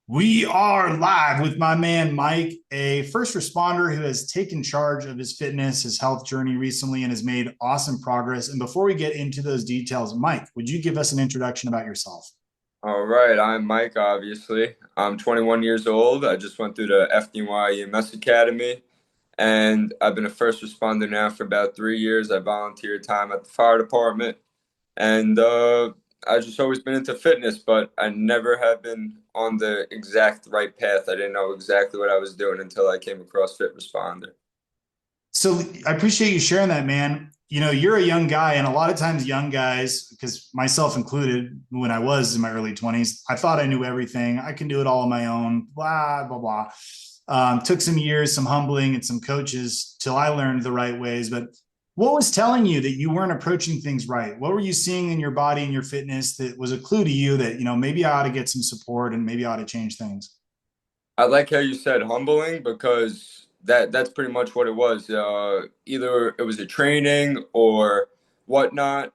We are live with my man Mike, a first responder who has taken charge of his fitness, his health journey recently, and has made awesome progress. And before we get into those details, Mike, would you give us an introduction about yourself? All right, I'm Mike, obviously. I'm 21 years old. I just went through the FDNY Academy, and I've been a first responder now for about 3 years. I volunteer time at the fire department, and I've just always been into fitness, but I never have been on the exact right path. I didn't know exactly what I was doing until I came across Fit Responder. So I appreciate you sharing that, man. You know, you're a young guy, and a lot of times, young guys, because myself included, when I was in my early 20s, I thought I knew everything. I can do it all on my own, blah, blah, blah. Took some years, some humbling, and some coaches till I learned the right ways. But what was telling you that you weren't approaching things right? What were you seeing in your body and your fitness that was a clue to you that, maybe I ought to get some support and maybe I ought to change things? I like how you said humbling because that's pretty much what it was. Either it was a training or whatnot.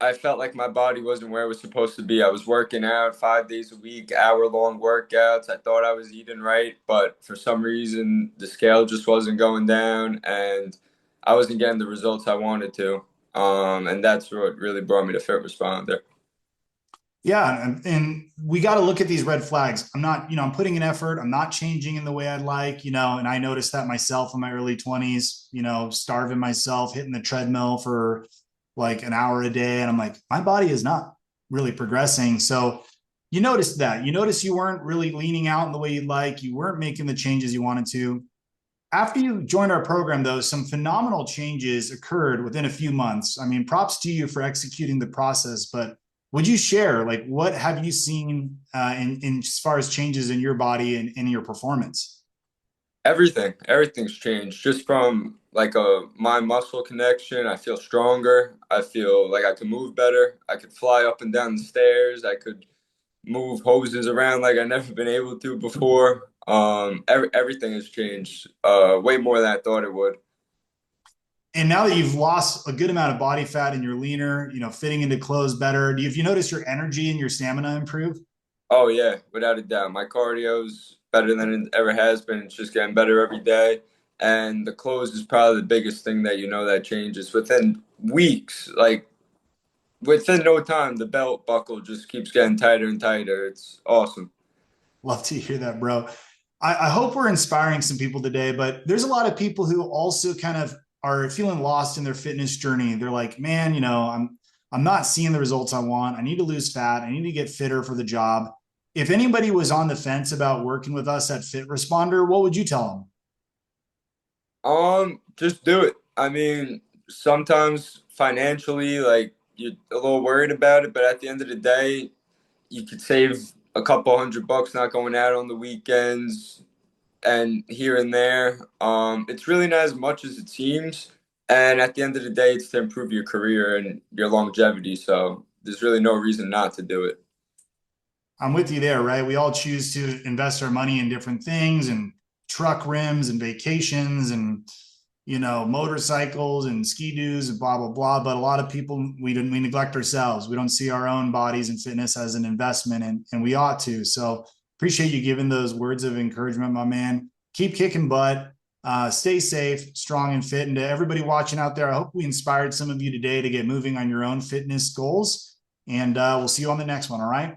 I felt like my body wasn't where it was supposed to be. I was working out 5 days a week, hour-long workouts. I thought I was eating right, but for some reason the scale just wasn't going down, and I wasn't getting the results I wanted to. And that's what really brought me to Fit Responder. Yeah, and we got to look at these red flags. I'm not, I'm putting an effort. I'm not changing in the way I'd like, and I noticed that myself in my early 20s, starving myself, hitting the treadmill for like an hour a day. And I'm like, my body is not really progressing. So you noticed that. You noticed you weren't really leaning out in the way you'd like. You weren't making the changes you wanted to. After you joined our program, though, some phenomenal changes occurred within a few months. I mean, props to you for executing the process, but would you share, like, what have you seen in as far as changes in your body and in your performance? Everything's changed just from like a mind muscle connection. I feel stronger. I feel like I can move better. I could fly up and down the stairs. I could move hoses around like I've never been able to before. Everything has changed way more than I thought it would. And now that you've lost a good amount of body fat and you're leaner, fitting into clothes better, have you noticed your energy and your stamina improve? Oh yeah, without a doubt. My cardio's better than it ever has been. It's just getting better every day. And the clothes is probably the biggest thing that that changes within weeks. Like within no time, the belt buckle just keeps getting tighter and tighter. It's awesome. Love to hear that, bro. I hope we're inspiring some people today, but there's a lot of people who also kind of are feeling lost in their fitness journey. They're like, man, I'm not seeing the results I want. I need to lose fat. I need to get fitter for the job. If anybody was on the fence about working with us at Fit Responder, what would you tell them? Just do it. I mean, sometimes financially, like you're a little worried about it, but at the end of the day, you could save a couple $100 not going out on the weekends and here and there. It's really not as much as it seems. And at the end of the day, it's to improve your career and your longevity. So there's really no reason not to do it. I'm with you there, right? We all choose to invest our money in different things and truck rims and vacations and motorcycles and ski doos and blah blah blah. But a lot of people we neglect ourselves. We don't see our own bodies and fitness as an investment, and we ought to. So appreciate you giving those words of encouragement, my man. Keep kicking butt. Stay safe, strong, and fit. And to everybody watching out there, I hope we inspired some of you today to get moving on your own fitness goals. And we'll see you on the next one. All right.